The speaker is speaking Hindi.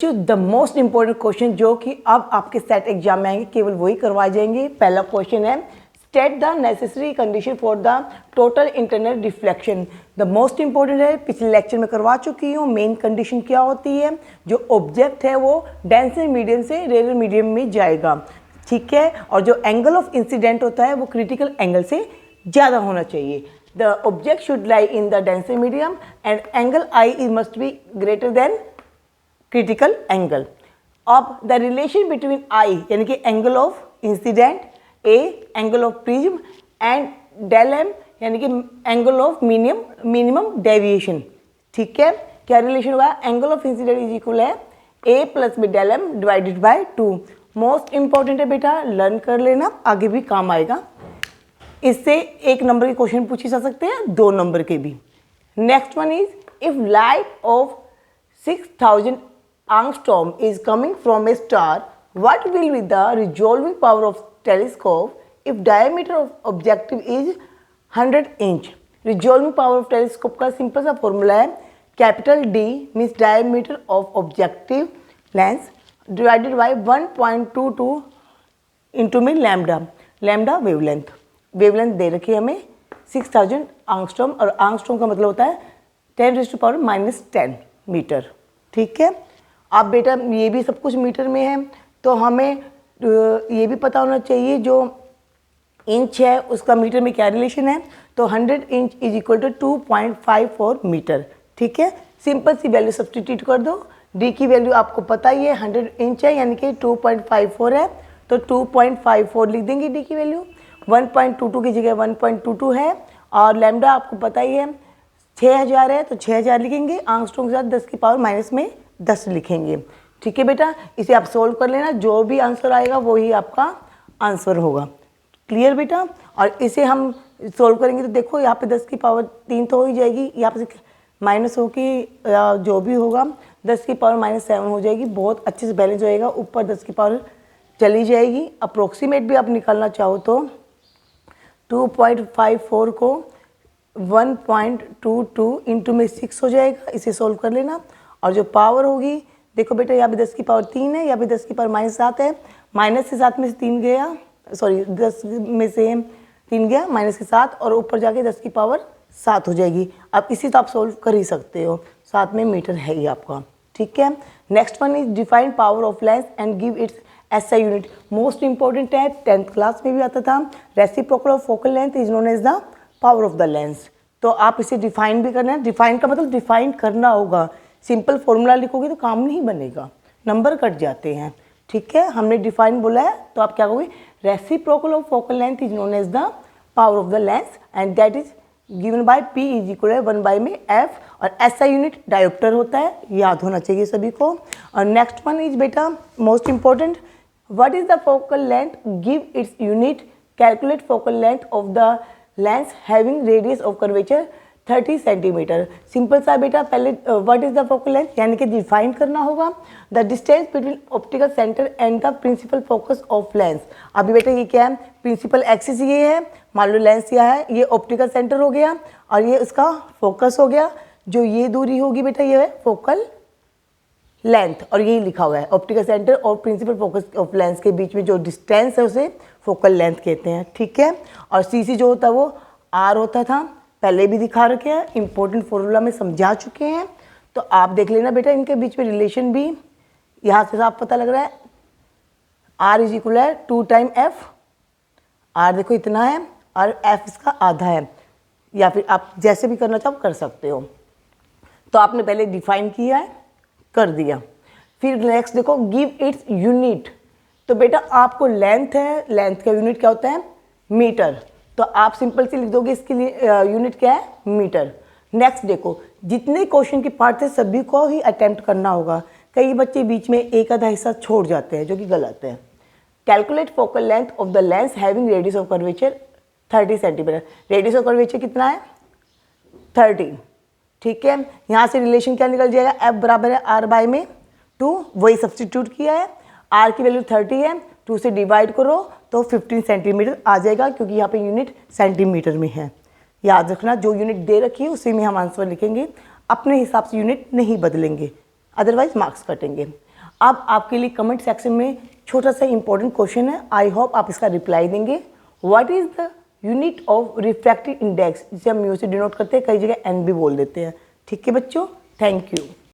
द मोस्ट इंपॉर्टेंट क्वेश्चन जो कि अब आपके सेट एग्जाम में आएंगे, केवल वही करवाए जाएंगे। पहला क्वेश्चन है, state the necessary condition for the total internal reflection. The most important है, पिछले लेक्चर में करवा चुकी हूँ। मेन कंडीशन क्या होती है, जो ऑब्जेक्ट है वो डेंसर मीडियम से रेयर मीडियम में जाएगा, ठीक है। और जो एंगल ऑफ इंसिडेंट होता है वो क्रिटिकल एंगल से ज़्यादा होना चाहिए। The object should lie in the denser medium and angle I is must be greater than critical angle. अब द रिलेशन बिटवीन आई यानी कि angle of incident, A angle of prism and del M यानी कि एंगल ऑफ मिनिमम डेविएशन, ठीक है। क्या रिलेशन हुआ, angle of incidence is equal है A plus B del M divided by 2। Most important है बेटा, लर्न कर लेना, आगे भी काम आएगा। इससे 1 नंबर के क्वेश्चन पूछे जा सकते हैं, 2 नंबर के भी। Next one is, if light of 6000 angstrom is coming from a star, what will be the resolving power of telescope if diameter of objective is 100 inch? Resolving power of telescope का सिंपल सा फॉर्मूला है, capital D means diameter of objective lens divided by 1.22 into में लैम्डा, लैम्डा वेवलेंथ। वेवलेंथ दे रखी है हमें 6000 आंगस्ट्रॉम, और आंगस्ट्रॉम का मतलब होता है 10⁻⁻10 मीटर, ठीक है। अब बेटा ये भी सब कुछ मीटर में है, तो हमें ये भी पता होना चाहिए जो इंच है उसका मीटर में क्या रिलेशन है। तो 100 inch is equal to 2.54 metre, ठीक है। सिंपल सी वैल्यू सब्सटीट्यूट कर दो। डी की वैल्यू आपको पता ही है, 100 इंच है यानी कि 2.54 है, तो 2.54 लिख देंगे डी की वैल्यू। 1.22 की जगह 1.22 है, और लैम्डा आपको पता ही है 6000 है, तो 6000 लिखेंगे। आंगस्ट्रॉम के साथ 10 की पावर माइनस में 10 लिखेंगे, ठीक है बेटा। इसे आप सोल्व कर लेना, जो भी आंसर आएगा वही आपका आंसर होगा। क्लियर बेटा। और इसे हम सोल्व करेंगे तो देखो यहाँ पे 10 की पावर 3 तो हो ही जाएगी, यहाँ पे माइनस हो कि जो भी होगा 10 की पावर -7 हो जाएगी। बहुत अच्छे से बैलेंस होएगा, ऊपर 10 की पावर चली जाएगी। अप्रोक्सीमेट भी आप निकालना चाहो तो 2.54 को 1.22 इंटू में 6 हो जाएगा, इसे सोल्व कर लेना। और जो पावर होगी देखो बेटा, यहाँ पे 10 की पावर 3 है, यहाँ पे 10 की पावर -7 है। माइनस से 7 में से 3 गया, सॉरी 10 में से 3 गया, माइनस के 7, और ऊपर जाके 10 की पावर 7 हो जाएगी। अब इसी तो आप सोल्व कर ही सकते हो, साथ में मीटर है ही आपका, ठीक है। Next one is define power of lens and give its SI unit. Most important है, 10th क्लास में भी आता था। Reciprocal of focal length is known as the power of the lens. तो आप इसे डिफाइन भी करना है। डिफाइन का मतलब डिफाइन करना होगा। सिंपल फॉर्मूला लिखोगे तो काम नहीं बनेगा, नंबर कट जाते हैं, ठीक है। हमने डिफाइन बोला है तो आप क्या कहोगे, reciprocal of focal length is known as the power of the lens and that is given by P is equal है 1 में F, और SI यूनिट डायोप्टर होता है, याद होना चाहिए सभी को। और नेक्स्ट वन इज बेटा most important, what is the focal length, give its unit, calculate focal length of the lens having radius of curvature 30 centimetre. Simple सा बेटा, पहले what is the focal length यानी कि डिफाइन करना होगा। The distance between optical centre and the principal focus of lens. अभी बेटा ये क्या है, प्रिंसिपल एक्सिस ये है, मान लो लेंस यह है, ये ऑप्टिकल सेंटर हो गया और ये उसका फोकस हो गया। जो ये दूरी होगी बेटा ये है फोकल लेंथ, और यही लिखा हुआ है ऑप्टिकल सेंटर और प्रिंसिपल फोकस ऑफ लेंस के बीच में जो डिस्टेंस है उसे फोकल लेंथ कहते हैं, ठीक है। और CC जो होता है वो R होता था, पहले भी दिखा रखे हैं, इंपॉर्टेंट फॉर्मूला में समझा चुके हैं, तो आप देख लेना बेटा। इनके बीच में रिलेशन भी यहाँ से साफ पता लग रहा है। R इज इक्वल है 2 टाइम F, R देखो इतना है और F इसका आधा है, या फिर आप जैसे भी करना चाहो कर सकते हो। तो आपने पहले डिफाइन किया है, कर दिया। फिर नेक्स्ट देखो, गिव इट्स यूनिट। तो बेटा आपको लेंथ है, लेंथ का यूनिट क्या होता है, मीटर, तो आप सिंपल से लिख दोगे इसके लिए यूनिट क्या है, मीटर। नेक्स्ट देखो, जितने क्वेश्चन के पार्ट थे सभी को ही अटेम्प्ट करना होगा। कई बच्चे बीच में एक आधा हिस्सा छोड़ जाते हैं जो कि गलत है। Calculate focal length of the lens having radius of curvature 30 centimetre. Radius of curvature कितना है, 30, ठीक है। यहाँ से रिलेशन क्या निकल जाएगा, F बराबर है R बाय में 2, वही सब्सटीट्यूट किया है। R की वैल्यू 30 है, 2 से डिवाइड करो तो 15 सेंटीमीटर आ जाएगा, क्योंकि यहाँ पे यूनिट सेंटीमीटर में है। याद रखना, जो यूनिट दे रखी है उसी में हम आंसर लिखेंगे, अपने हिसाब से यूनिट नहीं बदलेंगे, अदरवाइज मार्क्स कटेंगे। अब आपके लिए कमेंट सेक्शन में छोटा सा इंपॉर्टेंट क्वेश्चन है, आई होप आप इसका रिप्लाई देंगे। What is the unit of refractive index, जिसे हम म्यू से डिनोट करते हैं, कई जगह एन भी बोल देते हैं। ठीक है बच्चों, थैंक यू।